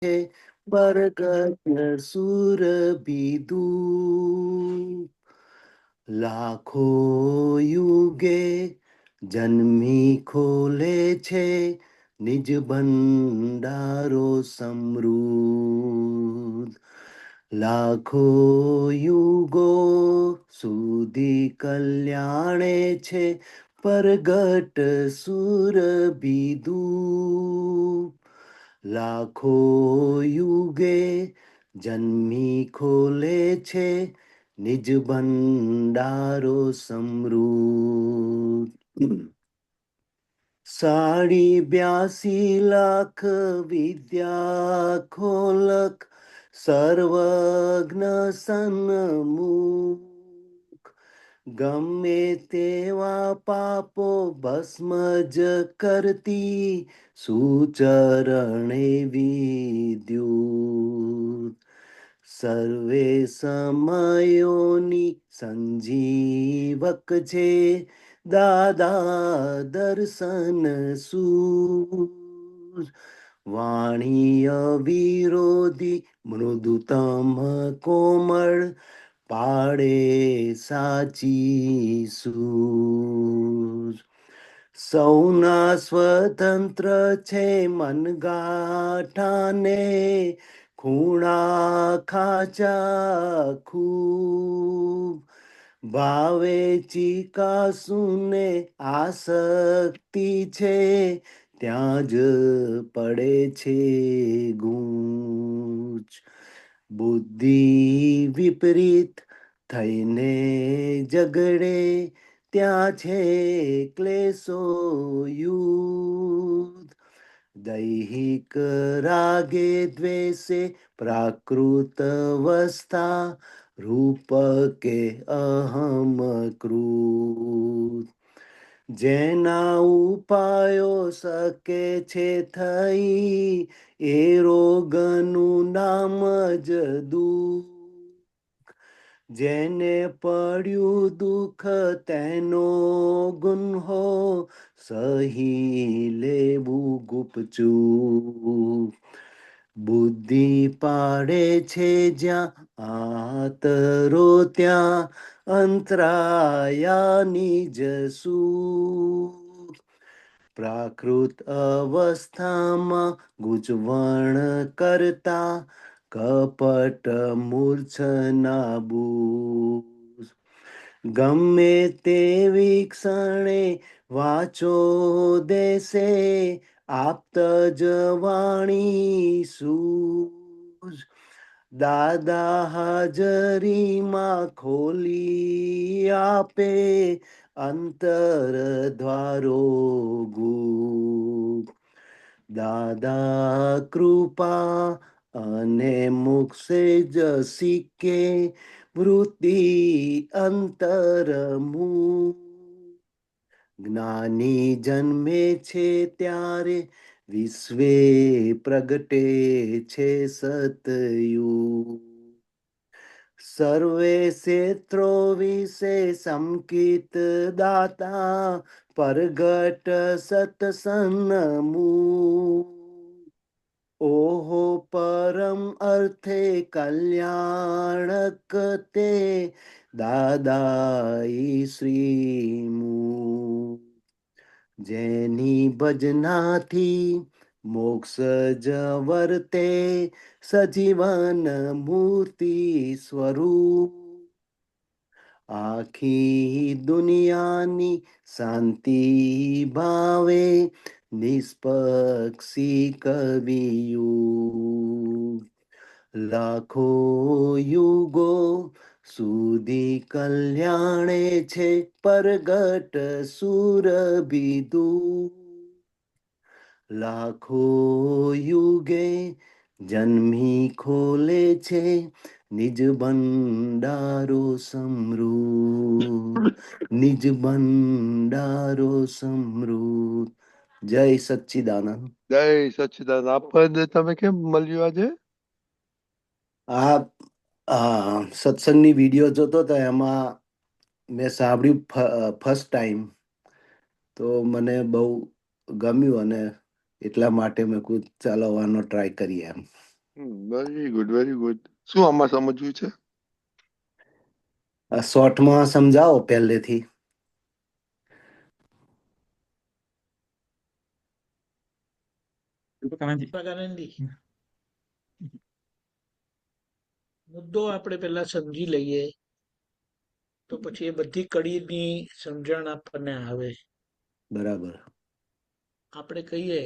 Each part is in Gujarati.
બરગદ સુરભી લાખો યુગે જન્મી ખોલે છે નિજ ભંડારો સમૃદ્ધ લાખો યુગો સુધી કલ્યાણે છે પરગટ સુરભી લાખો યુગે જન્મી ખોલે છે નિજ ભંડારો સમૃદ્ધ 82 લાખ વિદ્યા ખોલક સર્વજ્ઞ સન્મુખ ગમે તેવા પાપો ભસ્મ જ કરતી સુચરણે વિદ્યુત સર્વે સમયોની સંજીવક છે દાદા દર્શન સૂર વાણીય વિરોધી મૃદુતમ કોમળ પાડે સાચી સૂર સૌના સ્વતંત્ર છે મનગાંઠાને ખૂણા ખાચા ખૂબ ભાવે ચિકાસુને આસક્તિ છે ત્યાં જ પડે છે ગૂંચ બુદ્ધિ વિપરીત થઈને ઝગડે ત્યાં છે ક્લેશો યુદ્ધ દૈહિક રાગે દ્વેષે પ્રાકૃત અવસ્થા રૂપ કે અહમ કૃત જેના ઉપાયો શકે છે થઈ એ રોગનું નામ જ દુઃખ જેને પડ્યું દુઃખ તેનો ગુન્હો સહી લેવું ગુપચુપ બુદ્ધિ પાડે છે જ્યાં આતરો ત્યાં અંતરાયાની જસુ પ્રાકૃત અવસ્થામાં ગૂંચવણ કરતા કપટ મૂર્છના બૂઝ ગમે તેવી ક્ષણે વાચો દેશે આપ્ત જ વાણી સૂઝ દાદા હાજરીમાં ખોલી આપે અંતર દ્વારો ગુપ દાદા કૃપા અને મોક્ષે જ શીખે વૃત્તિ અંતરમુખ જ્ઞાની જન્મે છે ત્યારે વિશ્વે પ્રગટે છે સતયુગ સર્વે ક્ષેત્રો વિશે સંકિત દાતા પરગટ સત્સન્મુખ ઓહો પરમ અર્થે કલ્યાણક તે દાદાઈ શ્રીમુખ જેની ભજનાથી મોક્ષ જ વર્તે સજીવન મૂર્તિ સ્વરૂપ આખી દુનિયાની શાંતિ ભાવે નિષ્પક્ષી કવિયું લાખો યુગો સુધી કલ્યાણે છે પરગટ સુરભિદુ લાખો યુગે જન્મી ખોલે છે નિજ ભંડારો સમૃદ્ધ નિજ ભંડારો સમૃદ્ધ જય સચ્ચિદાનંદ જય સચ્ચિદાનંદ. આપણને તમે કેમ મળ્યું આજે? આ સત્સંગની વિડીયો જોતો તો એમાં મેં સાંભળ્યું ફર્સ્ટ ટાઈમ તો મને બહુ ગમ્યું અને એટલા માટે મેં કહ્યું ચાલો આવવાનો ટ્રાય કરીએ am very good, very good. શું આમાં સમજવું છે? શોર્ટમાં સમજાવો પહેલેથી. મુદ્દો આપણે પેલા સમજી લઈએ તો પછી એ બધી કડીની સમજણ આપણને આવે. બરાબર. આપણે કહીએ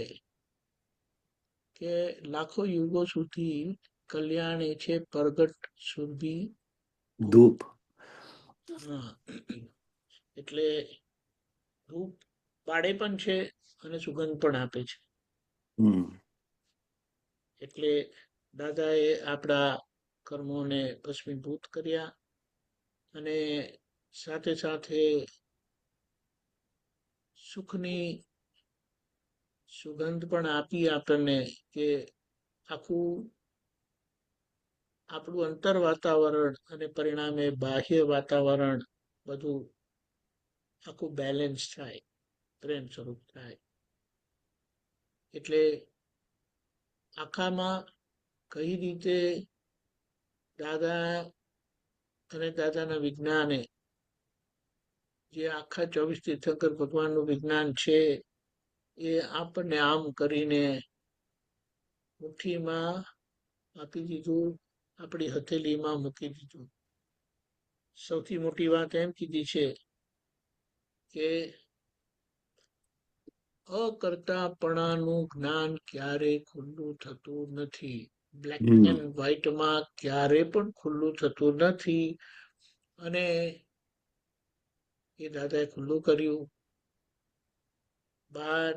કે લાખો યુગો સુધી કલ્યાણ એ છે પ્રગટ સુરભી ધૂપ. હા, એટલે ધૂપ પાડે પણ છે અને સુગંધ પણ આપે છે. હમ. એટલે દાદાએ આપણા કર્મોને ભસ્મીભૂત કર્યા અને સાથે સાથે સુખની સુગંધ પણ આપી આપણને, કે આખું આપણું અંતર વાતાવરણ અને પરિણામે બાહ્ય વાતાવરણ બધું આખું બેલેન્સ થાય, પ્રેમ સ્વરૂપ થાય. એટલે આખામાં કઈ રીતે દાદા અને દાદાના વિજ્ઞાને જે આખા 24 તીર્થંકર ભગવાનનું વિજ્ઞાન છે એ આપણને આમ કરીને મુઠ્ઠીમાં આપી દીધું, આપણી હથેલીમાં મૂકી દીધું. સૌથી મોટી વાત એમ કીધી છે કે અકર્તાપણાનું જ્ઞાન ક્યારે ખુલ્લું થતું નથી. બ્લેક એન્ડ વ્હાઈટમાં ક્યારે પણ ખુલ્લું થતું નથી. અને એ દાદાએ ખુલ્લું કર્યું. બહાર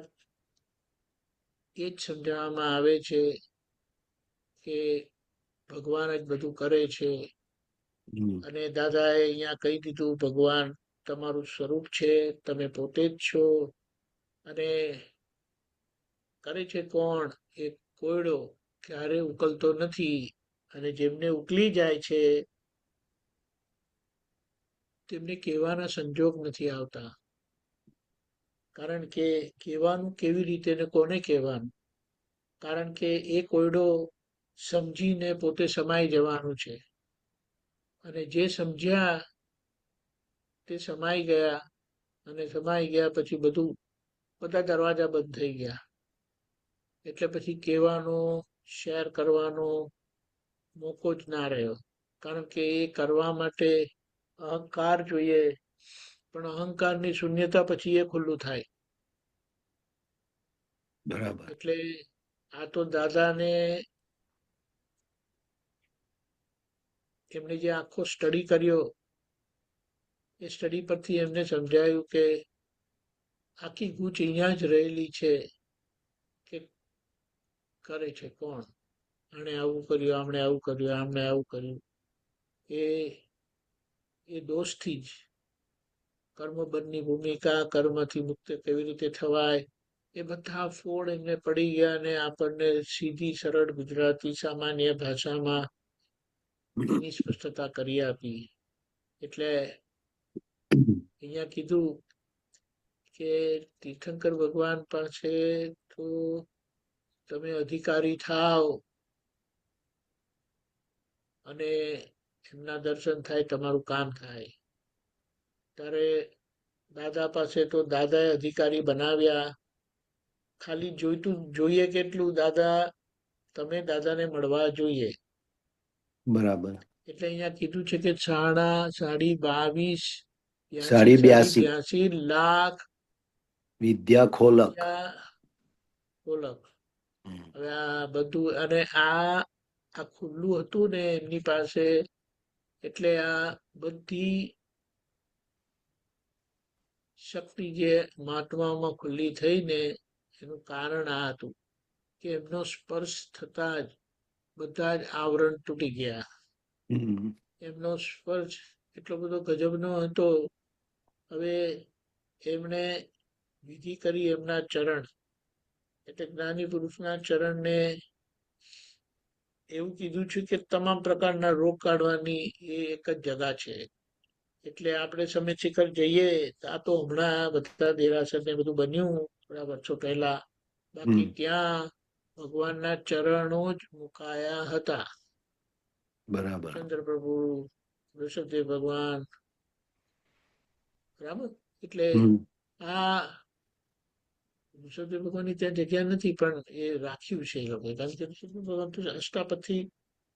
એ જ સમજાવવામાં આવે છે કે ભગવાન જ બધું કરે છે. અને દાદાએ અહીંયા કહી દીધું, ભગવાન તમારું સ્વરૂપ છે, તમે પોતે જ છો. અને કરે છે કોણ? એ કોયડો ક્યારે ઉકલતો નથી. અને જેમને ઉકલી જાય છે તેમને કહેવાના સંજોગ નથી આવતા. કારણ કે કહેવાનું કેવી રીતે ને કોને કહેવાનું? કારણ કે એ કોયડો સમજીને પોતે સમાઈ જવાનું છે. અને જે સમજ્યા તે સમાઈ ગયા, અને સમાઈ ગયા પછી બધા દરવાજા બંધ થઈ ગયા. એટલે પછી કહેવાનો, શેર કરવાનો મોકો જ ના રહ્યો. કારણ કે એ કરવા માટે અહંકાર જોઈએ, પણ અહંકારની શૂન્યતા પછી એ ખુલ્લું થાય. બરાબર. એટલે આ તો દાદાને એમને જે આખો સ્ટડી કર્યો, એ સ્ટડી પરથી એમને સમજાયું કે આખી ગૂંચ અહીંયા જ રહેલી છે, કે કરે છે કોણ? આણે આવું કર્યું, આમણે આવું કર્યું, આમણે આવું કર્યું. એ દોષથી જ કર્મબંધની ભૂમિકા, કર્મથી મુક્ત કેવી રીતે થવાય, એ બધા ફોડ એમને પડી ગયા. અને આપણને સીધી સરળ ગુજરાતી સામાન્ય ભાષામાં એની સ્પષ્ટતા કરી આપી. એટલે અહીંયા કીધું કે તીર્થંકર ભગવાન પાસે તો તમે અધિકારી થાવ અને એમના દર્શન થાય, તમારું કામ થાય. ત્યારે દાદા પાસે તો દાદાએ અધિકારી બનાવ્યા. ખાલી જોઈએ કેટલું? તમે દાદાને મળવા જોઈએ. બરાબર. એટલે અહીંયા કીધું છે કે 22 82 લાખ વિદ્યા ખોલક. ખોલક. હવે આ બધું, અને આ ખુલ્લું હતું ને એમની પાસે, એટલે આ બધી શક્તિ જે મહાત્માઓમાં ખુલ્લી થઈ ને, એનું કારણ આ હતું કે એમનો સ્પર્શ થતા જ બધા જ આવરણ તૂટી ગયા. એમનો સ્પર્શ એટલો બધો ગજબનો હતો. હવે એમણે વિધિ કરી એમના ચરણ, એટલે જ્ઞાની પુરુષના ચરણને એવું કીધું છે કે તમામ પ્રકારના રોગ કાઢવાની એ એક જ જગા છે. એટલે આપણે સમિત શિખર જઈએ આ તો હમણાં બધા દેરાસર ને બધું બન્યું થોડા વર્ષો પહેલા. બાકી ત્યાં ભગવાનના ચરણો જ મુકાયા હતા. બરાબર. ચંદ્રપ્રભુ, ઋષભદેવ ભગવાન, બરાબર. એટલે હમ આ ઋષભદેવ ભગવાનની ત્યાં જગ્યા નથી, પણ એ રાખ્યું છે એ લોકો, કારણ કે ઋષભદેવ ભગવાન તો અષ્ટાપથી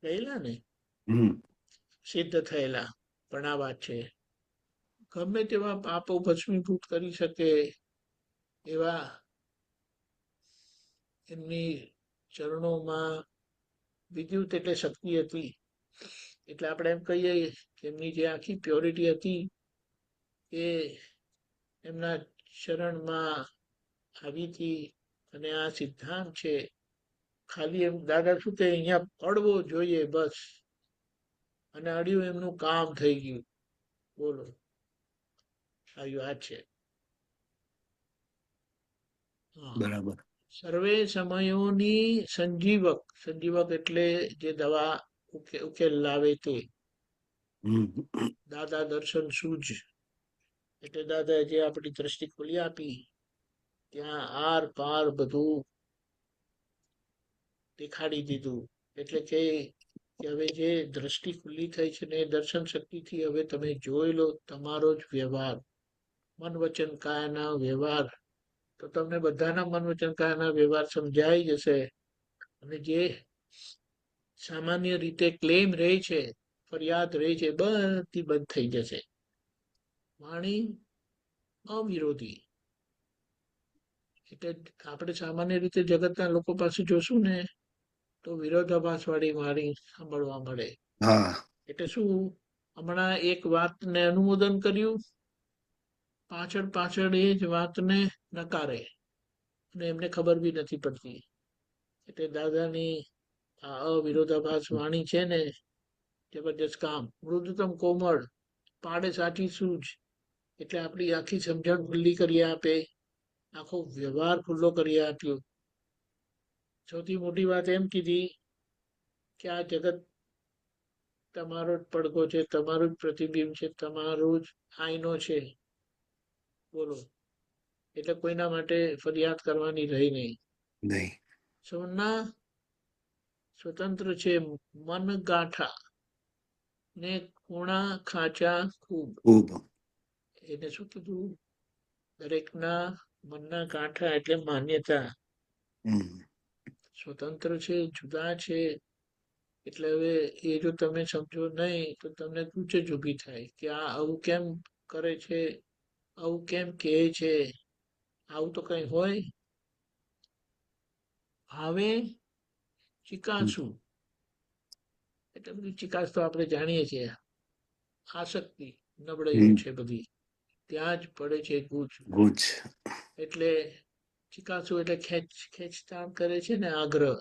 ગયેલા ને, હમ સિદ્ધ થયેલા. પણ આ વાત છે, ગમે તેવા પાપો ભસ્મીભૂત કરી શકે એવા એમની ચરણોમાં વિદ્યુત એટલે શક્તિ હતી. એટલે આપણે એમ કહીએ કે એમની જે આખી પ્યોરિટી હતી એ એમના ચરણમાં આવી હતી. અને આ સિદ્ધાંત છે, ખાલી એમ દાદા શું કે અહીંયા અડવો જોઈએ બસ, અને અડ્યું એમનું કામ થઈ ગયું. બોલો, આવી વાત છે. હા. બરાબર. સર્વે સમયોની સંજીવક, સંજીવક એટલે જે દવા ઉકેલ લાવે તે. હમ દાદા દર્શન સૂજ, એટલે દાદા જે આપણી દ્રષ્ટિ ખોલી આપી, ત્યાં આર પાર બધું દેખાડી દીધું. એટલે કે હવે જે દ્રષ્ટિ ખુલ્લી થઈ છે ને એ દર્શન શક્તિથી હવે તમે જોઈ લો તમારો જ વ્યવહાર, મન વચન કાયાના વ્યવહાર, તો તમને બધાના મન વચન કાયાના વ્યવહાર સમજાઈ જશે. અને જે સામાન્ય રીતે ક્લેમ રહે છે, ફરિયાદ રહે છે, બધી બંધ થઈ જશે. વાણી અવિરોધી. એટલે આપણે સામાન્ય રીતે જગતના લોકો પાસે જોશું ને તો વિરોધાભાસ વાળી વાણી સાંભળવા મળે. હા. એટલે શું, હમણાં એક વાતને અનુમોદન કર્યું, પાછળ પાછળ એ જ વાતને નકારે, અને એમને ખબર બી નથી પડતી. એટલે દાદાની આ અવિરોધાભાસ વાણી છે ને, જબરજસ્ત કામ. મૃદુતમ કોમળ, પાડે સાચી સૂઝ, એટલે આપણી આખી સમજણ ખુલ્લી કરી આપે, આખો વ્યવહાર ખુલ્લો કરી આપ્યો. સૌથી મોટી વાત એમ કીધી કે આ જગત તમારો જ પડઘો છે, તમારું જ પ્રતિબિંબ છે, તમારું જ આઈનો છે. બોલો, એટલે કોઈના માટે ફરિયાદ કરવાની રહી નહીં. નહીં. સૌના સ્વતંત્ર છે મન ગાંઠા ને ખૂણા ખાંચા ખૂબ. ખૂબ. એને શું કીધું, દરેકના મનના ગાંઠા એટલે માન્યતા. હમ સ્વતંત્ર છે, જુદા છે. એટલે હવે એ જો તમે સમજો નહીં તો તમને પૂછે જ ઊભી થાય કે આ આવું કેમ કરે છે, આવું કેમ કહે છે, આવું તો કઈ હોય. હવે ચિકાસું, એટલે બધી ચિકાસ તો આપણે જાણીએ છીએ. આસક્તિ નબળાઈઓ હમ છે બધી, ત્યાં જ પડે છે ગૂંચ. ગુજ. એટલે ચિકાસું એટલે ખેંચતાણ કરે છે ને, આગ્રહ.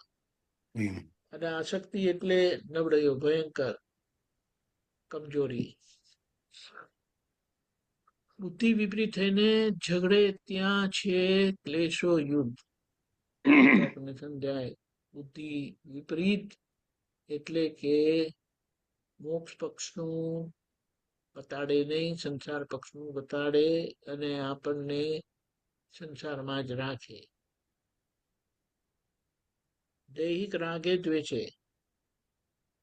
હમ અને આસક્તિ એટલે નબળાઈઓ, ભયંકર કમજોરી. બુદ્ધિ વિપરીત થઈને ઝઘડે ત્યાં છે ક્લેશો યુદ્ધ. આપણને સમજાય, બુદ્ધિ વિપરીત એટલે કે મોક્ષ પક્ષનું બતાડે નહીં, સંસાર પક્ષનું બતાડે, અને આપણને સંસારમાં જ રાખે. દૈહિક રાગે દ્વેષે,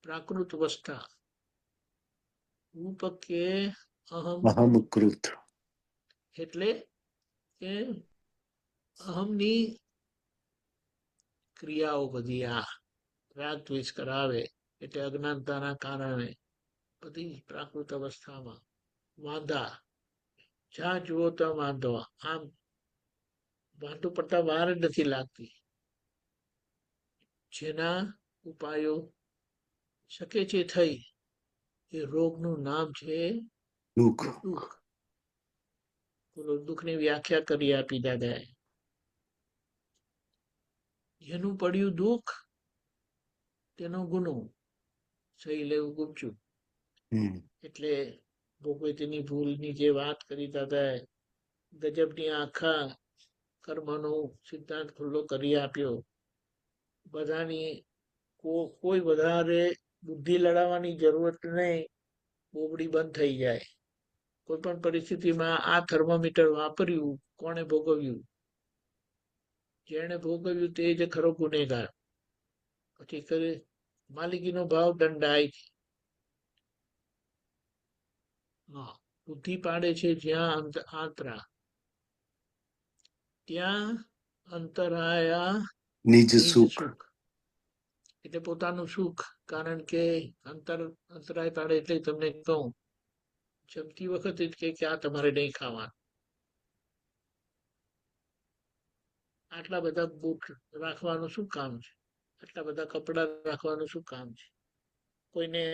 પ્રાકૃત અવસ્થા, રૂપકે અહમ અહમ કૃત. એટલે કે અહમની ક્રિયાઓ બધી આ રાગ દ્વેષ કરાવે, એટલે અજ્ઞાનતાના કારણે બધી પ્રાકૃત અવસ્થામાં વાંધા, જ્યાં જુઓ ત્યાં વાંધો. આમ વાંધો પડતા વાર જ નથી લાગતી. જેના ઉપાયો શકે છે થઈ, એ રોગનું નામ છે દુઃખ. દુઃખ. દુઃખની વ્યાખ્યા કરી આપી દાદાએ. જેનું પડ્યું દુઃખ તેનો ગુનો, સહી લેવું ગુપચું. હમ એટલે ભોગવતીની ભૂલની જે વાત કરી દાદાએ, ગજબની આખા કર્મનો સિદ્ધાંત ખુલ્લો કરી આપ્યો. બધાની કોઈ વધારે બુદ્ધિ લડાવવાની જરૂરત નહીં, બોબડી બંધ થઈ જાય. કોઈ પણ પરિસ્થિતિમાં આ થર્મોમીટર વાપર્યું, કોણે ભોગવ્યું? જેણે ભોગવ્યું તે જ ખરો ગુનેગાર. પછી કરે માલિકીનો ભાવ દંડાય. હા, બુદ્ધિ પાડે છે જ્યાં આંતરા ત્યાં અંતરાયા નિજ નિજ સુખ. સુખ. એટલે પોતાનું સુખ. કારણ કે અંતરાય પાડે એટલે તમને કહું, જમતી વખતે જ કે આ તમારે નહીં ખાવાનું. આટલા બધા બુટ રાખવાનું શું કામ છે? આટલા બધા કપડા રાખવાનું શું કામ છે? કોઈને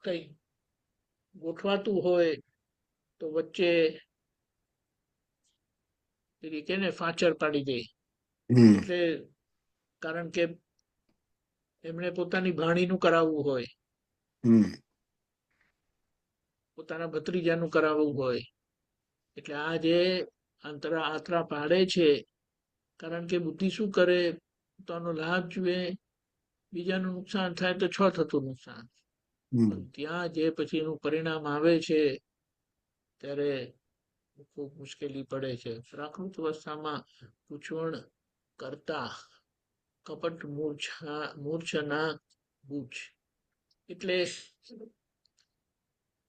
કઈ ગોઠવાતું હોય તો વચ્ચે પેલી કે ને ફાચર પાડી દે. હમ એટલે કારણ કે એમણે પોતાની ભાણીનું કરાવવું હોય, હમ પોતાના ભત્રીજાનું કરાવવું હોય. એટલે આ જે આતરા પાડે છે, કારણ કે બુદ્ધિ શું કરે, પોતાનો લાભ જુએ, બીજાનું નુકસાન થાય તો થતું નુકસાન. હમ પણ ત્યાં જે પછી એનું પરિણામ આવે છે ત્યારે ખૂબ મુશ્કેલી પડે છે. પ્રાકૃત અવસ્થામાં પૂછવણ કરતા કપટ મૂર્છના બૂચ. એટલે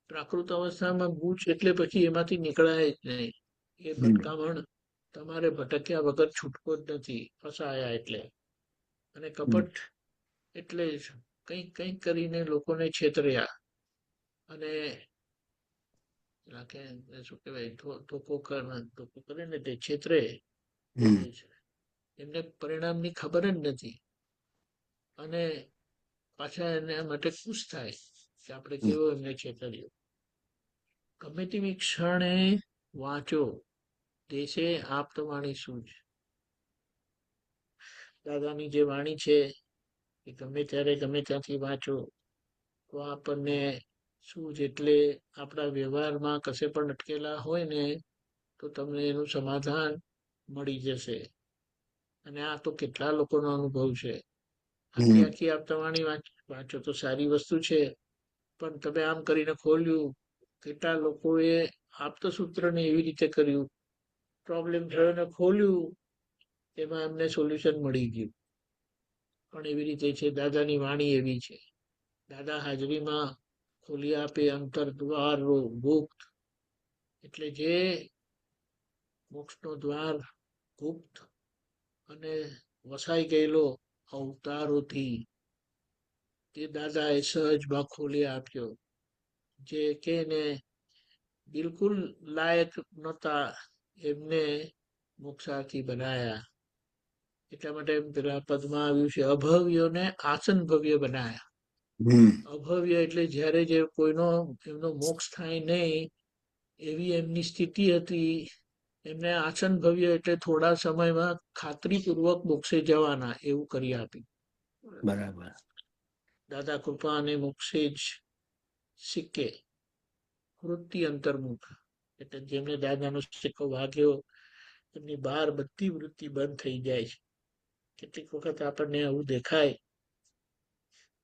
પ્રાકૃત અવસ્થામાં બૂચ એટલે પછી એમાંથી નીકળાય જ નહીં. એ ભટકામણ તમારે ભટક્યા વગર છૂટકો જ નથી, ફસાયા એટલે. અને કપટ એટલે કંઈક કંઈક કરીને લોકોને છેતર્યા અને શું કહેવાય, ધોકો કરે ને તે છેતરે. એમને પરિણામની ખબર જ નથી અને પાછા એના માટે ખુશ થાય કે આપણે કેવો એમને છેતર્યો. ગમે તેવી ક્ષણે વાંચો દેશે આપતવાણી સૂઝ. દાદાની જે વાણી છે એ ગમે ત્યારે ગમે ત્યાંથી વાંચો તો આપણને સૂઝ એટલે આપણા વ્યવહારમાં કશે પણ અટકેલા હોય ને તો તમને એનું સમાધાન મળી જશે. અને આ તો કેટલા લોકોનો અનુભવ છે. આખી આખી આપતવાણી વાંચો તો સારી વસ્તુ છે, પણ તમે આમ કરીને ખોલ્યું, કેટલા લોકોએ આપતસૂત્રને એવી રીતે કર્યું, પ્રોબ્લેમ થયો ને ખોલ્યું, એમાં એમને સોલ્યુશન મળી ગયું. પણ એવી રીતે છે, દાદાની વાણી એવી છે. દાદા હાજરીમાં ખોલી આપે અંતર દ્વાર ગુપ્ત. એટલે જે મોક્ષનો દ્વાર ગુપ્ત અને વસાઈ ગયેલો અવતારોથી તે દાદા એ સહજમાં ખોલી આપ્યો. જે કે ને બિલકુલ લાયક નહોતા એમને મોક્ષાર્થી બનાયા. એટલા માટે પેલા પદમાં આવ્યું છે, અભવ્યોને આસન ભવ્ય બનાયા. અભવ્ય એટલે જ્યારે જે કોઈનો એમનો મોક્ષ થાય નહીં એવી એમની સ્થિતિ હતી, એમને આસન ભવ્ય એટલે થોડા સમયમાં ખાતરીપૂર્વક મોક્ષે જવાના એવું કરી આપ્યું. બરાબર. દાદા કૃપા અને મોક્ષે જ સિક્કે વૃત્તિ અંતર્મુખ. એટલે જેમને દાદાનો સિક્કો વાગ્યો એમની બહાર બધી વૃત્તિ બંધ થઈ જાય છે. કેટલીક વખત આપણને આવું દેખાય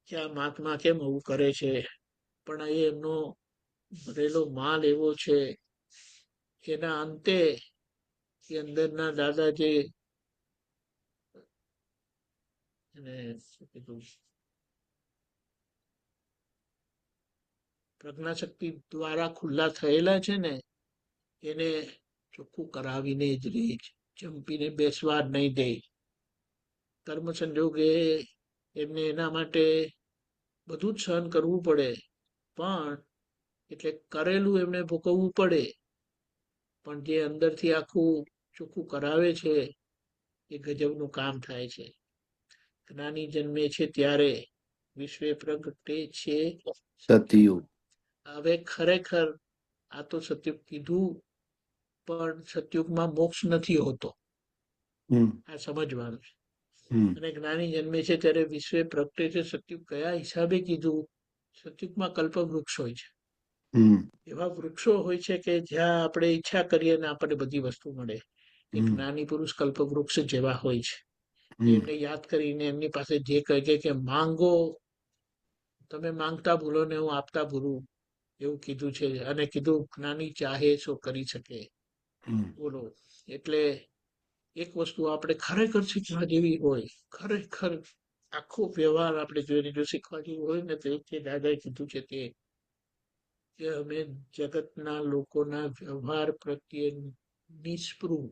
કે આ મહાત્મા કેમ આવું કરે છે, પણ એ એમનો ભરેલો માલ એવો છે. એના અંતે એ અંદરના દાદા જે પ્રજ્ઞાશક્તિ દ્વારા ખુલ્લા થયેલા છે ને એને ચોખ્ખું કરાવીને જ રહે છે, ચંપીને બેસવા જ નહીં દે. કર્મ સંજોગે એમને એના માટે બધું જ સહન કરવું પડે, પણ એટલે કરેલું એમને ભોગવવું પડે, પણ જે અંદરથી આખું ચોખ્ખું કરાવે છે એ ગજબનું કામ થાય છે. જ્ઞાની જન્મે છે ત્યારે વિશ્વે પ્રગટે છે સતયુગ. હવે ખરેખર આ તો સતયુગ કીધું, પણ સતયુગમાં મોક્ષ નથી હોતો, આ સમજવાનું છે. અને જ્ઞાની જન્મે છે ત્યારે વિશ્વે પ્રગટે છે સતયુગ કયા હિસાબે કીધું? સતયુગમાં કલ્પવૃક્ષ હોય છે. એવા વૃક્ષો હોય છે કે જ્યાં આપણે ઈચ્છા કરીએ ને આપણને બધી વસ્તુ મળે. એક જ્ઞાની પુરુષ કલ્પવૃક્ષ જેવા હોય છે. એમને યાદ કરીને એમની પાસે જે કહે કે માંગો, તમે માંગતા ભૂલો ને હું આપતા ભૂલું, એવું કીધું છે. અને કીધું જ્ઞાની ચાહે સો કરી શકે. બોલો, એટલે એક વસ્તુ આપણે ખરેખર શીખવા જેવી હોય, ખરેખર આખો વ્યવહાર આપણે જોઈને જો શીખવા જેવું હોય ને તો તે દાદાએ કીધું છે તે કે અમે જગતના લોકોના વ્યવહાર પ્રત્યે નિસ્પૃહ,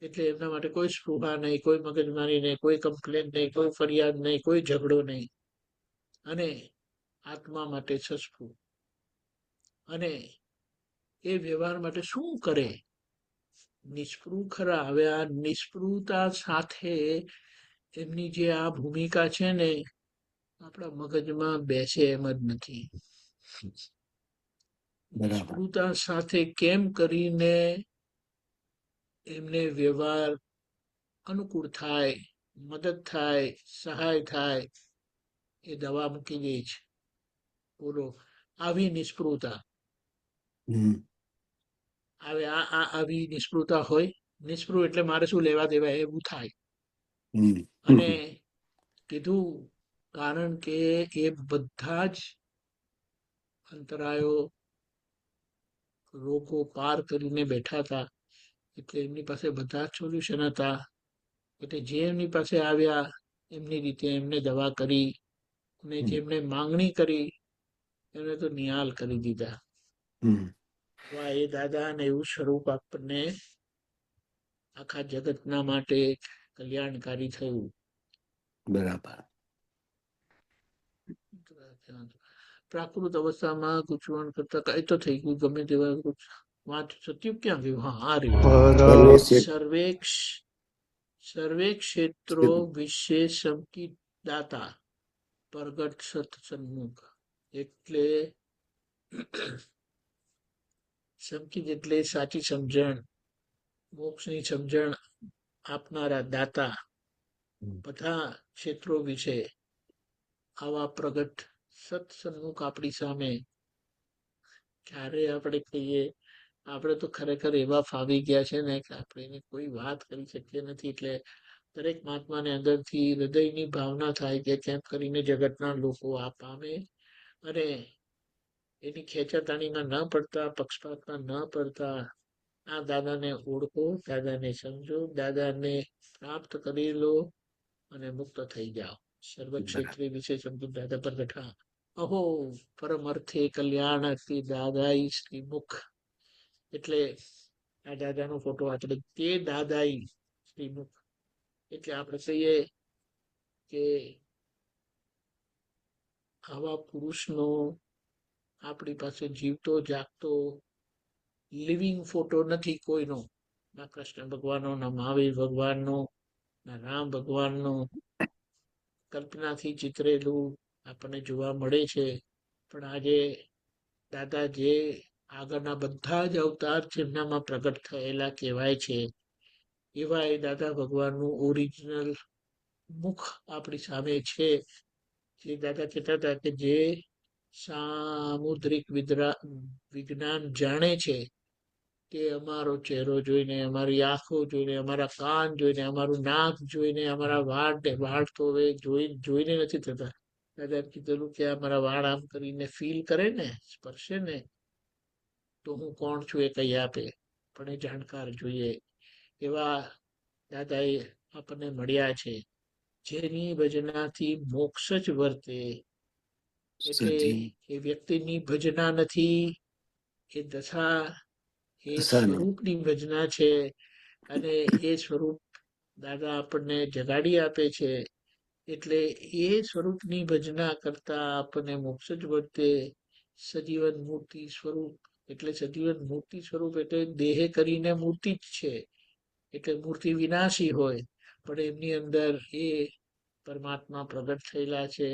એટલે એમના માટે કોઈ સ્પૃહા નહીં, કોઈ મગજમારી નહીં, કોઈ કમ્પ્લેન નહીં, કોઈ ફરિયાદ નહીં, કોઈ ઝઘડો નહીં, અને આત્મા માટે સસ્પૃહ. અને એ વ્યવહાર માટે શું કરે? નિષ્પૃહ ખરા. હવે આ નિષ્પૃહતા સાથે એમની જે આ ભૂમિકા છે ને આપણા મગજમાં બેસે એમ જ નથી. બરાબર. નિષ્પૃહતા સાથે કેમ કરીને એમને વ્યવહાર અનુકૂળ થાય, મદદ થાય, સહાય થાય, એ દવા મૂકી દે છે. બોલો, આવી નિષ્પૃહતા, હમ. આવે આવી નિષ્પૃહતા હોય. નિષ્પૃહ એટલે મારે શું લેવા દેવા એવું થાય. હમ. અને કીધું કારણ કે એ બધા જ અંતરાયો, રોગો પાર કરીને બેઠા હતા, એટલે એમની પાસે બધા જ સોલ્યુશન હતા. એટલે જે એમની પાસે આવ્યા એમની રીતે એમને દવા કરી, અને જેમને માંગણી કરી એમને તો નિહાલ કરી દીધા. હમ. વાહ, એ દાદા ને એવું સ્વરૂપ આપણને આખા જગતના માટે કલ્યાણકારી થયું. બરાબર. પ્રાકૃત અવસ્થામાં ગૂંચવણ કરતા કઈ તો થઈ ગયું, ગમે તેવા વાત સત્ય ક્યાં ગયું? હા, આ રહ્યું. સર્વે ક્ષેત્રો વિશે સંકિત દાતા પ્રગટ સત્સન્મુખ. એટલે સંકિત એટલે સાચી સમજણ, મોક્ષની સમજણ આપનારા દાતા, બધા ક્ષેત્રો વિશે આવા પ્રગટ સત્સન્મુખ આપણી સામે. ક્યારે આપણે કહીએ, આપણે તો ખરેખર એવા ફાવી ગયા છે ને કે આપણે એની કોઈ વાત કરી શકીએ નથી. એટલે દરેક મહાત્માને અંદરથી હૃદયની ભાવના થાય કે કેમ કરીને જગતના લોકો આ પામે, અને એની ખેંચાતાણીમાં ન પડતા, પક્ષપાતમાં ન પડતા આ દાદાને ઓળખો, દાદાને સમજો, દાદાને પ્રાપ્ત કરી લો અને મુક્ત થઈ જાઓ. સર્વ ક્ષેત્રે વિશે સમજો દાદા પર બેઠા. અહો પરમ અર્થે કલ્યાણ અર્થી દાદાઈ શ્રી મુખ. એટલે આ દાદાનો ફોટો આપણે તે દાદાઈ શ્રી મુખ. એટલે આપણે કહીએ કે આવા પુરુષનો આપણી પાસે જીવતો જાગતો લિવિંગ ફોટો નથી કોઈનો, ના કૃષ્ણ ભગવાનનો, ના મહાવીર ભગવાનનો, ના રામ ભગવાનનો. કલ્પનાથી ચિતરેલું આપણને જોવા મળે છે. પણ આજે દાદા જે આગળના બધા જ અવતાર જેમનામાં પ્રગટ થયેલા કહેવાય છે, એવા એ દાદા ભગવાનનું ઓરિજિનલ મુખ આપણી સામે છે. જે દાદા કહેતા હતા કે જે સામુદ્રિક વિજ્ઞાન જાણે છે કે અમારો ચહેરો જોઈને, અમારી આંખો જોઈને, અમારા કાન જોઈને, અમારું નાક જોઈને, અમારા વાળ તો હવે જોઈને નથી થતા. દાદા કીધેલું કે અમારા વાળ આમ કરીને ફીલ કરે ને, સ્પર્શે ને, તો હું કોણ છું એ કહી આપે. પણ એ જાણકાર જોઈએ. એવા દાદાએ આપણને મળ્યા છે. જેની ભજનાથી મોક્ષ જ વર્તે. એટલે એ વ્યક્તિની ભજના નથી, એ દશા, એ સ્વરૂપની ભજના છે. અને એ સ્વરૂપ દાદા આપણને જગાડી આપે છે. એટલે એ સ્વરૂપની ભજના કરતા આપણને મોક્ષ જ વર્તે. સજીવન મૂર્તિ સ્વરૂપ, એટલે સજીવન મૂર્તિ સ્વરૂપ એટલે દેહ કરીને મૂર્તિ જ છે. એટલે મૂર્તિ વિનાશી હોય, પણ એમની અંદર એ પરમાત્મા પ્રગટ થયેલા છે.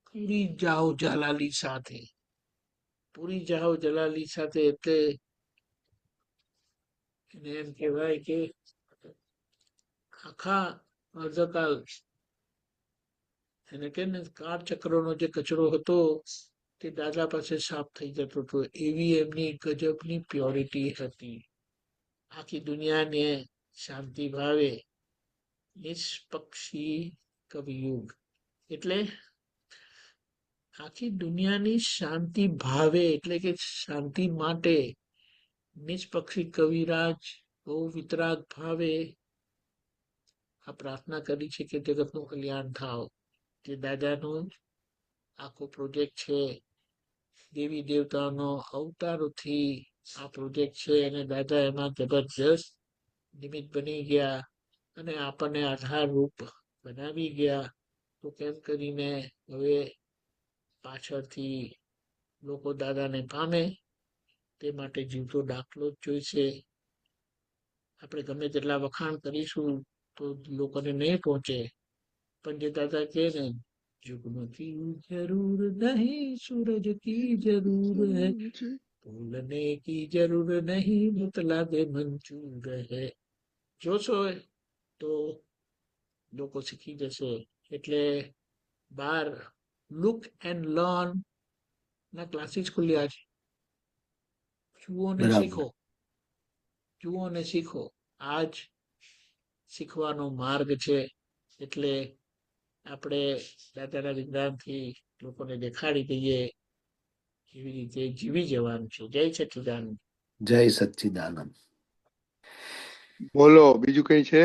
પૂરી જાઓ જલાલી સાથે, પૂરી જાઓ જલાલી સાથે. એટલે એને એમ કહેવાય કે આખા અર્ધકાલ એને કે ને કાળચક્રનો જે કચરો હતો તે દાદા પાસે સાફ થઈ જતો હતો. એવી એમની ગજબની પ્યોરિટી હતી. આખી દુનિયાને શાંતિ ભાવે. નિષ્પક્ષી કવિયુગ એટલે આખી દુનિયાની શાંતિ ભાવે, એટલે કે શાંતિ માટે નિષ્પક્ષી કવિરાજ બહુ વિતરાગ ભાવે આ પ્રાર્થના કરી છે કે જગતનું કલ્યાણ થાવ. જે દાદાનો આખો પ્રોજેક્ટ છે, દેવી દેવતાનો અવતારોથી આ પ્રોજેક્ટ છે અને દાદા એમાં જબરજસ્ત નિમિત્ત બની ગયા અને આપણને આધારરૂપ બનાવી ગયા. તો કેમ કરીને હવે પાછળથી લોકો દાદાને પામે તે માટે જીવતો દાખલો જ જોઈશે. આપણે ગમે તેટલા વખાણ કરીશું તો લોકોને નહીં પહોંચે, પણ જે દાદા કહે ને, जुग्म की जरूर नहीं सूरज की जरूर है, भूलने की जरूर नहीं मुतलब मंजूर है. જોશો તો લોકો શીખી જશે. એટલે બાર લુક એન્ડ લર્ન ના ક્લાસીસ ખુલ્યા છે. જુઓ ને બરાબર. શીખો, જુઓ ને શીખો. આજ શીખવાનો માર્ગ છે. એટલે આપણે દાદાના વિજ્ઞાનથી લોકોને દેખાડી દઈએ એવી રીતે જીવી જવાનું છે. જય સચ્ચિદાનંદ. જય સચ્ચિદાનંદ. બોલો બીજું કઈ છે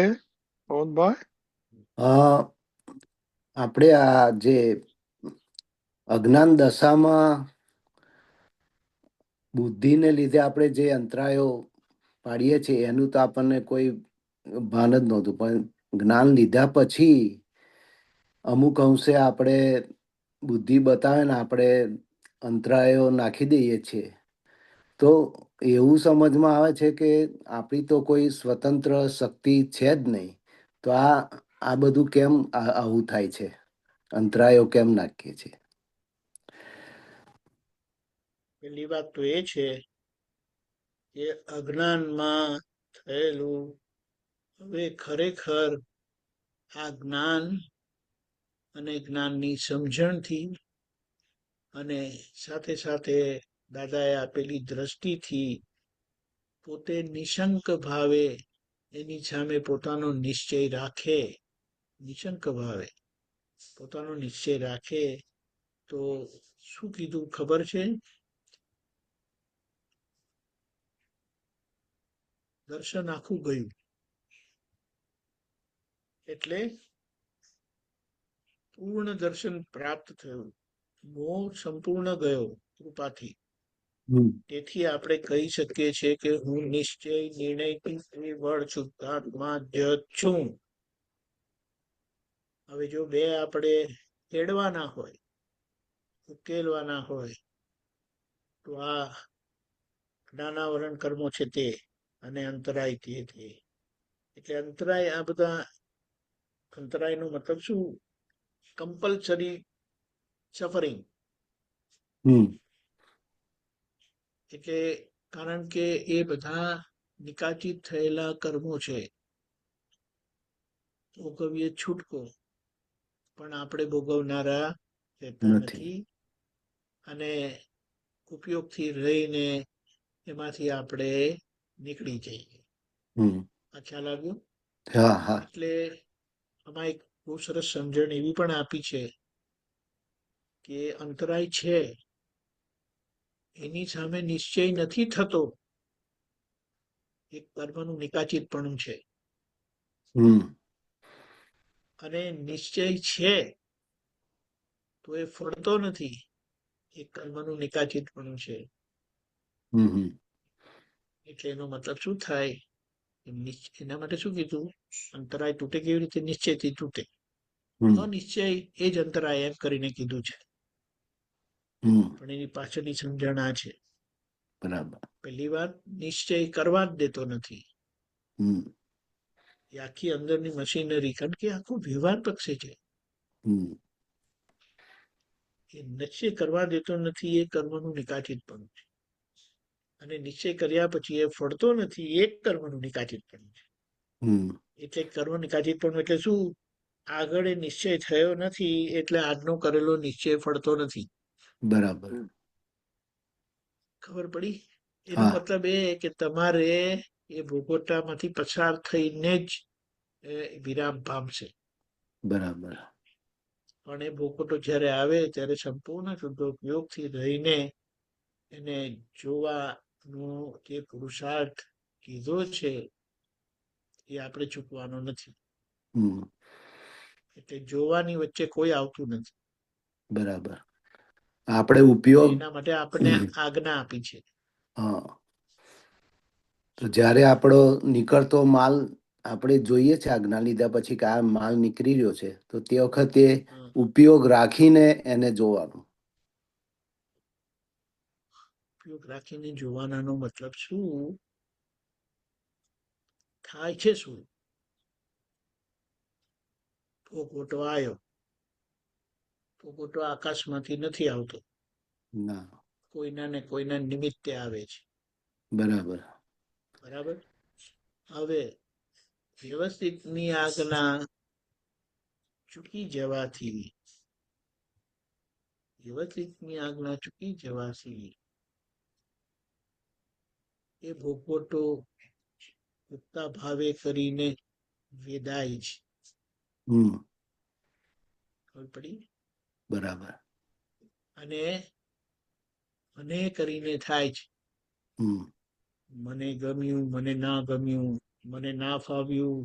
પવનભાઈ? આપણે આ જે અજ્ઞાન દશામાં બુદ્ધિને લીધે આપણે જે અંતરાયો પાડીએ છીએ એનું તો આપણને કોઈ ભાન જ નહોતું, પણ જ્ઞાન લીધા પછી અમુક અંશે આપણે બુદ્ધિ બતાવે ને આપણે અંતરાયો નાખી દઈએ છીએ. તો એવું સમજમાં આવે છે કે આપણી તો કોઈ સ્વતંત્ર શક્તિ છે જ નહીં. તો આ બધું કેમ આવું થાય છે, અંતરાયો કેમ નાખીએ છીએ? પહેલી વાત તો એ છે કે અજ્ઞાનમાં થયેલું હવે ખરેખર આ જ્ઞાન અને જ્ઞાનની સમજણથી અને સાથે સાથે દાદાએ આપેલી દ્રષ્ટિથી પોતે નિશંક ભાવે એની સામે પોતાનો નિશ્ચય રાખે, નિશંક ભાવે પોતાનો નિશ્ચય રાખે તો શું કીધું ખબર છે? દર્શન આખું ગયું. એટલે પૂર્ણ દર્શન પ્રાપ્ત થયું. મોહ સંપૂર્ણ ગયો કૃપાથી. તેથી આપણે કહી શકીએ છીએ કે હું નિશ્ચય નિર્ણયથી કેવળ શુદ્ધાત્મા જ છું. હવે જો બે આપણે ખેડવાના હોય, ઉકેલવાના હોય, તો આ જ્ઞાનાવરણ કર્મો છે તે અને અંતરાય તે. એટલે અંતરાય, આ બધા અંતરાયનો મતલબ શું? Compulsory suffering. એટલે કારણ કે એ બધા નિકાચિત થયેલા કર્મો છે. ભોગવીએ છૂટકો, પણ આપણે ભોગવનારા રહેતા નથી. અને ઉપયોગથી રહીને એમાંથી આપણે નીકળી જઈએ. આ ખ્યાલ આવ્યો? એટલે આમાં એક બહુ સરસ સમજણ એવી પણ આપી છે કે અંતરાય છે એની સામે નિશ્ચય નથી થતો, એક કર્મનું નિકાચિતપણું છે. અને નિશ્ચય છે તો એ ફળતો નથી, એક કર્મનું નિકાચિતપણું છે. એટલે એનો મતલબ શું થાય? એના માટે શું કીધું? અંતરાય તૂટે કેવી રીતે? નિશ્ચયથી તૂટે. અનિશ્ચય એ જ અંતરાય એમ કરીને કીધું છે. પણ એની પાછળની સમજણ આ છે. બરાબર. પહેલી વાત, નિશ્ચય કરવા જ દેતો નથી. એ આખી અંદરની મશીનરી, કારણ કે આખું વ્યવહાર પક્ષે છે. એ નિશ્ચય કરવા દેતો નથી, એ કર્મનું નિકાચિતપણું છે. અને નિશ્ચય કર્યા પછી એ ફળતો નથી, એ કર્મનું નિકાચિતપણું છે. એટલે કર્મ નિકાચિતપણું એટલે શું? આગળ એ નિશ્ચય થયો નથી એટલે આજનો કરેલો નિશ્ચય ફળતો નથી. બરાબર. ખબર પડી? એનો મતલબ એ કે તમારે એ ભોગવટામાંથી પસાર થઈને જ વિરામ પામશે. બરાબર. પણ એ ભોગવટો જ્યારે આવે ત્યારે સંપૂર્ણ શુદ્ધોપયોગથી રહીને એને જોવાનો જે પુરુષાર્થ કીધો છે એ આપણે ચૂકવાનો નથી. હમ એટલે જોવાની વચ્ચે કોઈ આવતું નથી. બરાબર. આપણે ઉપયોગ એના માટે આપણને આજ્ઞા આપી છે. હા, તો જ્યારે આપણો નીકળતો માલ આપણે જોઈએ છે આજ્ઞા લીધા પછી કે આ માલ નીકળી રહ્યો છે, તો તે વખતે હમ. ઉપયોગ રાખીને એને જોવાનું. ઉપયોગ રાખીને જોવાનાનો મતલબ શું થાય છે? શું ભોગવટો આવ્યો, ભોગવટો આકાશમાંથી નથી આવતો, ના, કોઈના ને કોઈના નિમિત્તે આવે છે. બરાબર. બરાબર. હવે વ્યવસ્થિતની આજ્ઞા ચૂકી જવાથી, વ્યવસ્થિતની આજ્ઞા ચૂકી જવાથી એ ભોગવટો ઉગતા ભાવે કરીને વેદાય છે. હમ ખબર પડી? બરાબર. અને મને કરીને થાય છે. હમ મને ગમ્યું, મને ના ગમ્યું, મને ના ફાવ્યું,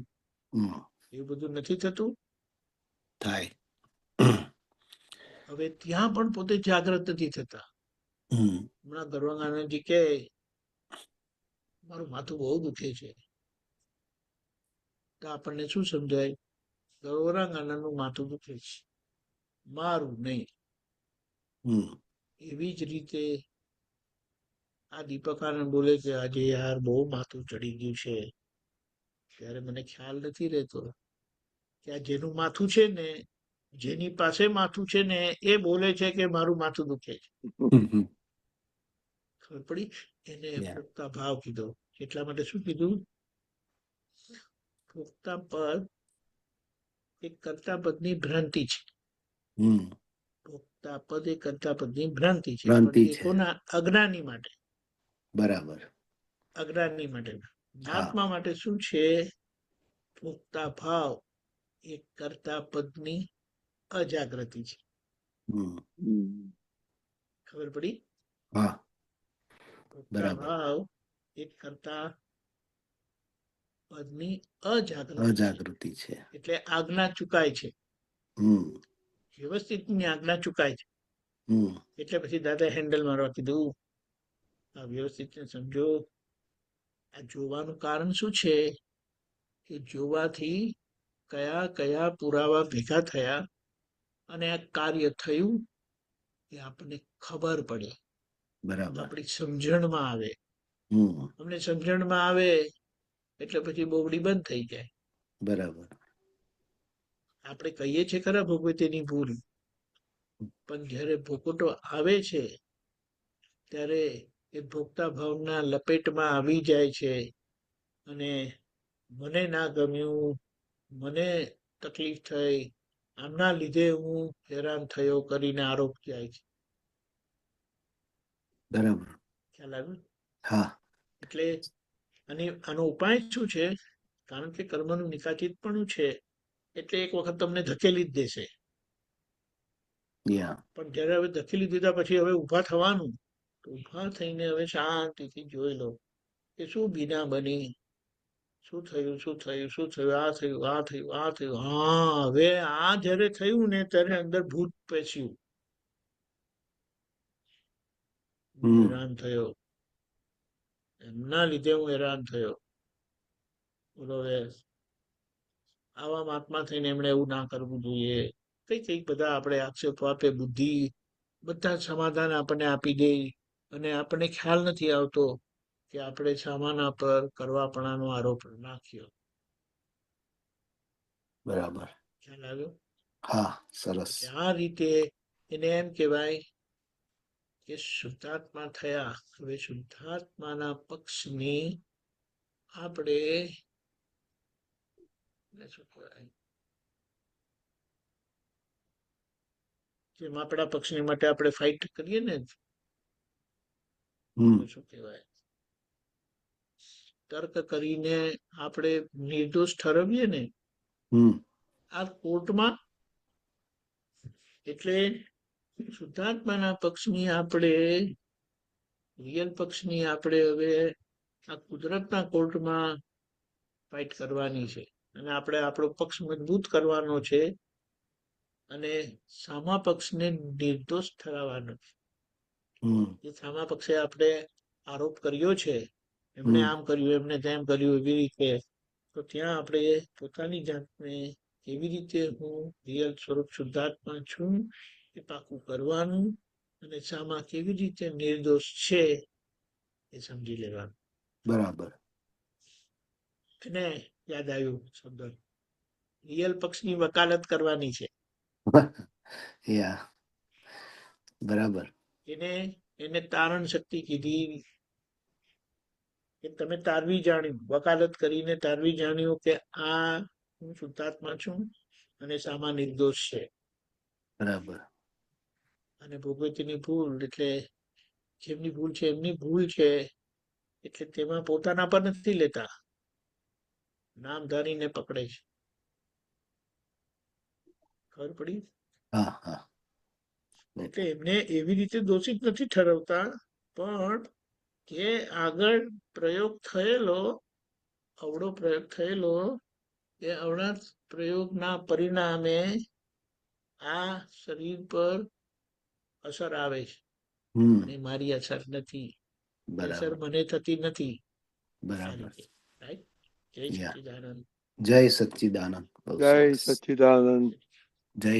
હમ એવું બધું નથી થતું. થાય. હવે ત્યાં પણ પોતે જાગ્રત નથી થતા. હમ હમણાં ગરવાંગાનંદજી કે મારું માથું બહુ દુખે છે, તો આપણને શું સમજાય? ગૌરાંગાનંદનું માથું દુખે છે, મારું નહીં. હમ એવી જ રીતે આ દીપક આનંદ બોલે કે આજે યાર બહુ માથું ચડી ગયું છે, ત્યારે મને ખ્યાલ નથી રહેતો કે આ જેનું માથું છે ને, જેની પાસે માથું છે ને, એ બોલે છે કે મારું માથું દુખે છે. હમ ખબર પડી? એને Yeah. પોગતા ભાવ કીધો. એટલા માટે શું કીધું? પોગતા પદ એક કર્તા પદની ભ્રાંતિ છે. હમ પોગતા પદ એ કર્તા પદની ભ્રાંતિ છે, ભ્રાંતિ પણ એ છે. કોના? અજ્ઞાની માટે. બરાબર. અજ્ઞાની માટે. હા. આત્મા માટે શું છે? પોગતા ભાવ એ કર્તા પદની અજાગૃતિ છે. હમ ખબર પડી? હા, પોગતા બરાબર. ભાવ એક કરતા પદની અજાગૃતિ છે. અજાગૃતિ છે. એટલે આજ્ઞા ચુકાય છે. હમ વ્યવસ્થિતની આજ્ઞા ચુકાય છે. હમ એટલે પછી દાદા હેન્ડલ મારવા કીધું, આ વ્યવસ્થિત સમજો. આ જોવાનું કારણ શું છે? કે જોવાથી કયા કયા પુરાવા ભેગા થયા અને આ કાર્ય થયું એ આપણને ખબર પડે, બરાબર. આપણી સમજણમાં આવે. હમ અમને સમજણમાં આવે એટલે પછી બોબડી બંધ થઈ જાય. બરાબર. આપણે કહીએ છીએ ખરા ભોગવતીની ભૂલ, પણ જ્યારે ભોગવટો આવે છે ત્યારે એ ભોગતા ભાવના લપેટમાં આવી જાય છે અને મને ના ગમ્યું, મને તકલીફ થઈ, આમના લીધે હું હેરાન થયો કરીને આરોપ જાય છે. બરાબર. ખ્યાલ આવ્યો? હા. એટલે આનો ઉપાય શું છે? કારણ કે કર્મનું નિકાચિતપણું છે, એટલે એક વખત તમને ધકેલી જ દેશે. Yeah. પણ જ્યારે હવે ધકેલી દીધા પછી હવે ઊભા થવાનું, તો ઊભા થઈને હવે શાંતિથી જોઈ લો કે શું બીના બની, શું થયું, શું થયું, શું થયું, આ થયું, આ થયું, આ થયું. હા, હવે આ જ્યારે થયું ને ત્યારે અંદર ભૂત પેસ્યું. હું હમ હેરાન થયો, એમના લીધે હું હેરાન થયો. બોલો હવે આવા મહાત્મા થઈને એમણે એવું ના કરવું જોઈએ. કઈ બધા આપણે આક્ષેપો આપે, બુદ્ધિ બધા સમાધાન આપણને આપી દે અને આપણને ખ્યાલ નથી આવતો કે આપણે સામાના પર કરવાપણાનો આરોપ નાખ્યો. બરાબર. ખ્યાલ આવ્યો? હા, સરસ. આ રીતે એને એમ કહેવાય કે શુદ્ધાત્મા થયા. હવે શુદ્ધાત્માના પક્ષની આપણે શું કહેવાય, જેમ આપણા પક્ષની માટે આપણે ફાઇટ કરીએ ને, હમ શું કહેવાય, તર્ક કરીને આપણે નિર્દોષ ઠરવીએ ને, હમ આ કોર્ટમાં. એટલે શુદ્ધાત્માના પક્ષની આપણે, રિયલ પક્ષની આપણે હવે આ કુદરતના કોર્ટમાં ફાઇટ કરવાની છે અને આપણે આપણો પક્ષ મજબૂત કરવાનો છે અને સામા પક્ષને નિર્દોષ ઠરાવવાનો છે. હમ જે સામા પક્ષે આપણે આરોપ કર્યો છે, એમણે હમ આમ કર્યું, એમને તેમ કર્યું, એવી રીતે, તો ત્યાં આપણે પોતાની જાતને એવી રીતે હું રિયલ સ્વરૂપ શુદ્ધાત્મા છું એ પાકું કરવાનું અને સામા કેવી રીતે નિર્દોષ છે એ સમજી લેવાનું. બરાબર. એને યાદ આવ્યું શબ્દ, રિયલ પક્ષની વકાલત કરવાની છે. યા બરાબર. એને તારણ શક્તિ કીધી કે તમે તારવી જાણ્યું, વકાલત કરીને તારવી જાણ્યું કે આ હું શુદ્ધાત્મા છું અને સામા નિર્દોષ છે. બરાબર. અને ભોગવતીની ભૂલ એટલે જેમની ભૂલ છે એમની ભૂલ છે, એટલે તેમાં પોતાના પર નથી લેતા, નામધારીને પકડે છે. ખબર પડી? હા હા. એટલે એમને એવી રીતે દોષિત નથી ઠરવતા, પણ કે આગળ પ્રયોગ થયેલો, અવળો પ્રયોગ થયેલો, એ અવળા પ્રયોગના પરિણામે આ શરીર પર અસર આવે છે હમ અને મારી અસર નથી, એ અસર બરાબર. મને થતી નથી. આ બરાબર. રીતે, રાઈટ? જય યા સચ્ચિદાનંદ. જય સચ્ચિદાનંદ. બહુ જય સરસ. સચ્ચિદાનંદ. જય